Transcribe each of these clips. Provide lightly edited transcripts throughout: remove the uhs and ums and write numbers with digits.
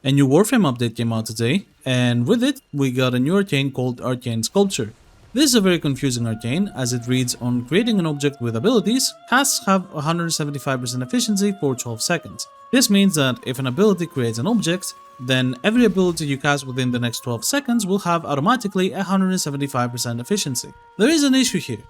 A new Warframe update came out today, and with it, we got a new arcane called Arcane Sculptor. This is a very confusing arcane, as it reads on creating an object with abilities, casts have 175% efficiency for 12 seconds. This means that if an ability creates an object, then every ability you cast within the next 12 seconds will have automatically 175% efficiency. There is an issue here.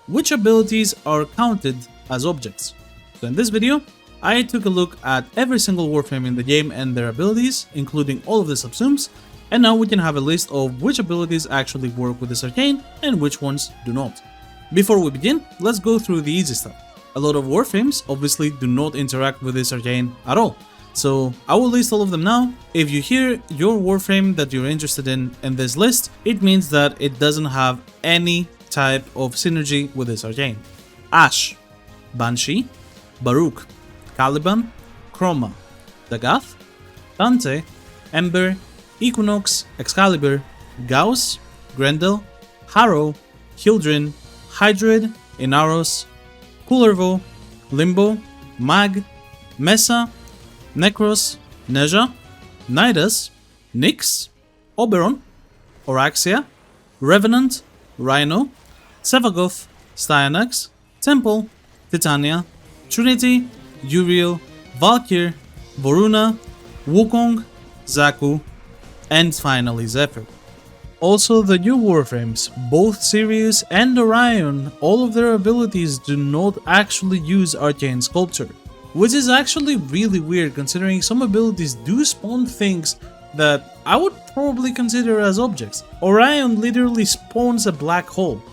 Which abilities are counted as objects? So in this video, I took a look at every single Warframe in the game and their abilities, including all of the Subsumes, and now we can have a list of which abilities actually work with this arcane and which ones do not. Before we begin, let's go through the easy stuff. A lot of Warframes obviously do not interact with this arcane at all, so I will list all of them now. If you hear your Warframe that you're interested in this list, it means that it doesn't have any type of synergy with this arcane. Ash, Banshee, Baruch, Caliban, Chroma, Dagath, Dante, Ember, Equinox, Excalibur, Gauss, Grendel, Harrow, Hildrin, Hydrid, Inaros, Kullervo, Limbo, Mag, Mesa, Necros, Neja, Nidus, Nyx, Oberon, Oraxia, Revenant, Rhino, Sevagoth, Styanax, Temple, Titania, Trinity, Uriel, Valkyr, Voruna, Wukong, Zaku, and finally Zephyr. Also, the new Warframes, both Sirius and Orion, all of their abilities do not actually use Arcane Sculptor, which is actually really weird considering some abilities do spawn things that I would probably consider as objects. Orion literally spawns a black hole.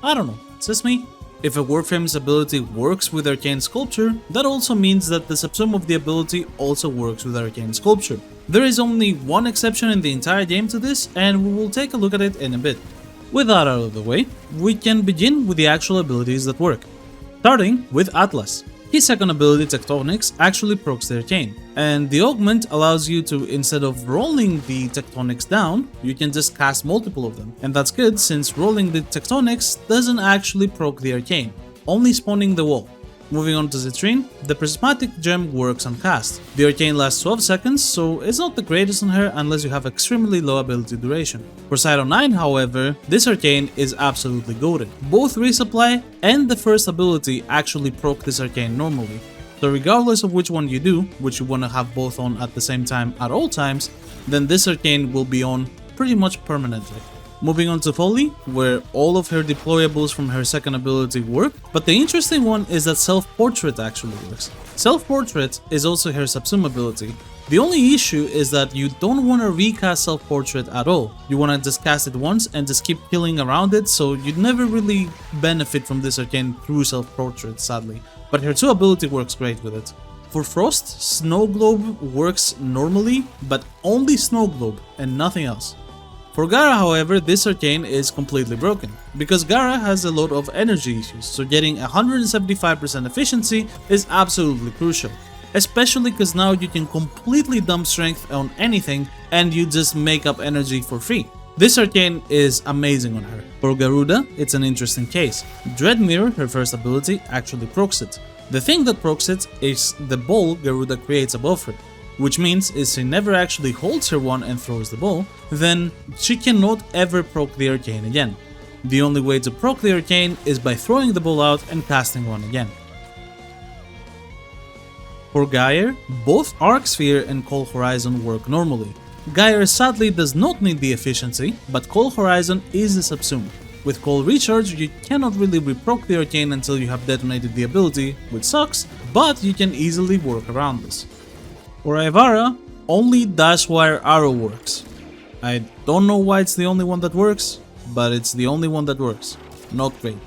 I don't know, it's just me. If a Warframe's ability works with Arcane Sculpture, that also means that the subsum of the ability also works with Arcane Sculpture. There is only one exception in the entire game to this, and we will take a look at it in a bit. With that out of the way, we can begin with the actual abilities that work. Starting with Atlas. His second ability, Tectonics, actually procs the arcane, and the augment allows you to, instead of rolling the Tectonics down, you can just cast multiple of them. And that's good since rolling the Tectonics doesn't actually proc the arcane, only spawning the wall. Moving on to Citrine, the Prismatic Gem works on cast. The arcane lasts 12 seconds, so it's not the greatest on her unless you have extremely low ability duration. For Cyto 9, however, this arcane is absolutely goated. Both Resupply and the first ability actually proc this arcane normally. So regardless of which one you do, which you want to have both on at the same time at all times, then this arcane will be on pretty much permanently. Moving on to Follie, where all of her deployables from her second ability work, but the interesting one is that Self-Portrait actually works. Self-Portrait is also her subsum ability. The only issue is that you don't want to recast Self-Portrait at all. You want to just cast it once and just keep killing around it, so you'd never really benefit from this arcane through Self-Portrait, sadly. But her 2 ability works great with it. For Frost, Snow Globe works normally, but only Snow Globe and nothing else. For Gara, however, this arcane is completely broken, because Gara has a lot of energy issues, so getting 175% efficiency is absolutely crucial. Especially because now you can completely dump strength on anything and you just make up energy for free. This arcane is amazing on her. For Garuda, it's an interesting case. Dread Mirror, her first ability, actually procs it. The thing that procs it is the ball Garuda creates above her, which means if she never actually holds her one and throws the ball, then she cannot ever proc the arcane again. The only way to proc the arcane is by throwing the ball out and casting one again. For Gyre, both Arc Sphere and Cold Horizon work normally. Gyre sadly does not need the efficiency, but Cold Horizon is the subsume. With Cold Recharge, you cannot really reproc the arcane until you have detonated the ability, which sucks, but you can easily work around this. For Ivara, only Dashwire Arrow works. I don't know why it's the only one that works, but it's the only one that works. Not great.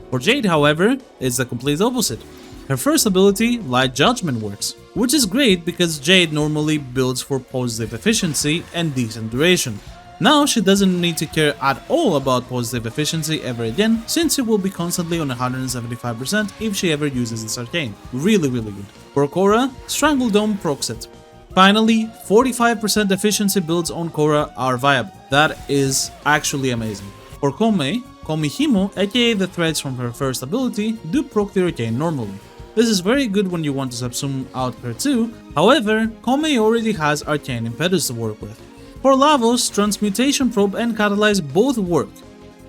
For Jade, however, it's the complete opposite. Her first ability, Light Judgment, works, which is great because Jade normally builds for positive efficiency and decent duration. Now she doesn't need to care at all about positive efficiency ever again, since it will be constantly on 175% if she ever uses this arcane. Really good. For Khora, Strangle Dome procs it. Finally, 45% efficiency builds on Khora are viable. That is actually amazing. For Koumei, Komihimo, aka the threads from her first ability, do proc the arcane normally. This is very good when you want to subsume out her too. However, Koumei already has Arcane Impetus to work with. For Lavos, Transmutation Probe and Catalyze both work,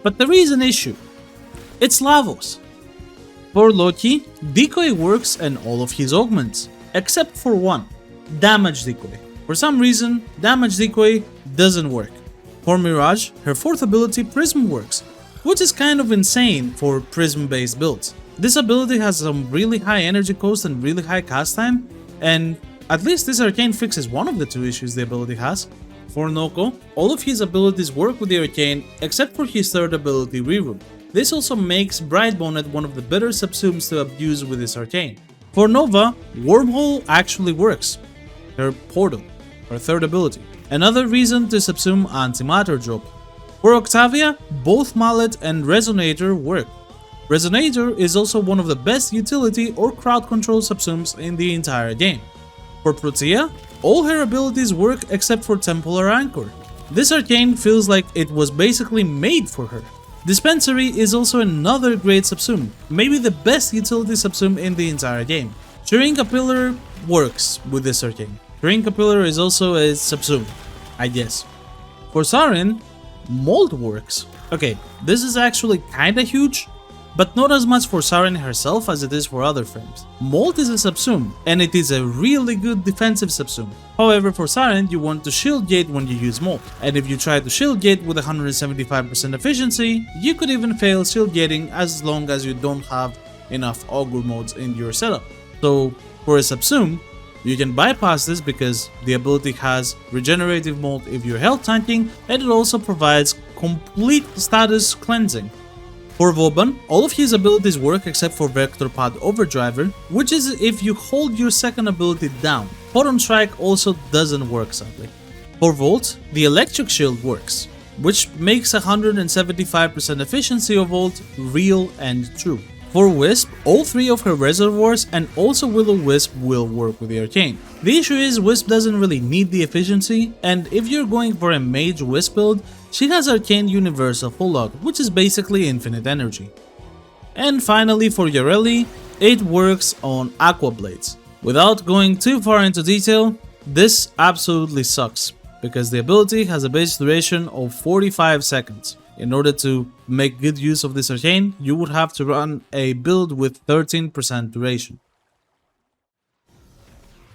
but there is an issue. It's Lavos. For Loki, Decoy works and all of his augments, except for one, Damage Decoy. For some reason, Damage Decoy doesn't work. For Mirage, her fourth ability Prism works, which is kind of insane for Prism based builds. This ability has some really high energy cost and really high cast time, and at least this Arcane fixes one of the two issues the ability has. For Nokko, all of his abilities work with the Arcane except for his third ability Reroom. This also makes Brightbonnet one of the better subsumes to abuse with his Arcane. For Nova, Wormhole actually works, her portal, her third ability. Another reason to subsume Antimatter drop. For Octavia, both Mallet and Resonator work. Resonator is also one of the best utility or crowd control subsumes in the entire game. For Protea, all her abilities work except for Templar Anchor. This Arcane feels like it was basically made for her. Dispensary is also another great subsume, maybe the best utility subsume in the entire game. Shrink a Pillar works with this Arcane. Shrink a Pillar is also a subsume, I guess. For Saryn, Molt works. Okay, this is actually kinda huge, but not as much for Saryn herself as it is for other frames. Molt is a subsume, and it is a really good defensive subsume. However, for Saryn, you want to shield Jade when you use Molt, and if you try to shield Jade with 175% efficiency, you could even fail shield Jading as long as you don't have enough Augur modes in your setup. So, for a subsume, you can bypass this because the ability has regenerative Molt if you're health tanking, and it also provides complete status cleansing. For Vauban, all of his abilities work except for Vector Pod Overdriver, which is if you hold your second ability down. Photon Strike also doesn't work sadly. For Volt, the Electric Shield works, which makes 175% efficiency of Volt real and true. For Wisp, all three of her reservoirs and also Will-O-Wisp will work with the Arcane. The issue is Wisp doesn't really need the efficiency, and if you're going for a Mage Wisp build, she has Arcane Universal Full Out, which is basically infinite energy. And finally for Yareli, it works on Aqua Blades. Without going too far into detail, this absolutely sucks, because the ability has a base duration of 45 seconds. In order to make good use of this Arcane, you would have to run a build with 13% duration.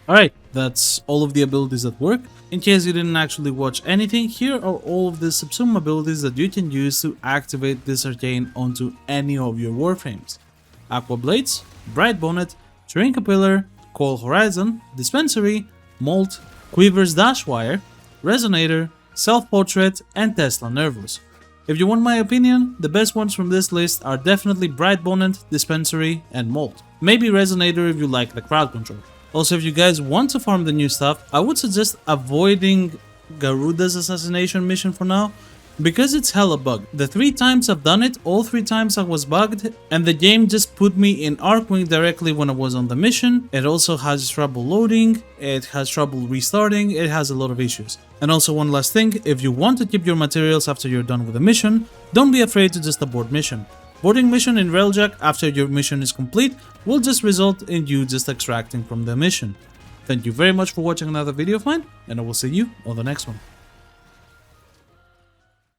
Alright, that's all of the abilities that work. In case you didn't actually watch anything, here are all of the subsume abilities that you can use to activate this Arcane onto any of your Warframes. Aqua Blades, Bright Bonnet, Shrink a Pillar, Cold Horizon, Dispensary, Molt, Quiver's Dashwire, Resonator, Self-Portrait, and Tesla Nervous. If you want my opinion, the best ones from this list are definitely Bright Bonnet, Dispensary, and Molt. Maybe Resonator if you like the crowd control. Also, if you guys want to farm the new stuff, I would suggest avoiding Garuda's assassination mission for now, because it's hella bugged. The 3 times I've done it, all 3 times I was bugged, and the game just put me in Arcwing directly when I was on the mission. It also has trouble loading, it has trouble restarting, it has a lot of issues. And also one last thing, if you want to keep your materials after you're done with the mission, don't be afraid to just abort mission. Boarding mission in Railjack after your mission is complete will just result in you just extracting from the mission. Thank you very much for watching another video of mine, and I will see you on the next one.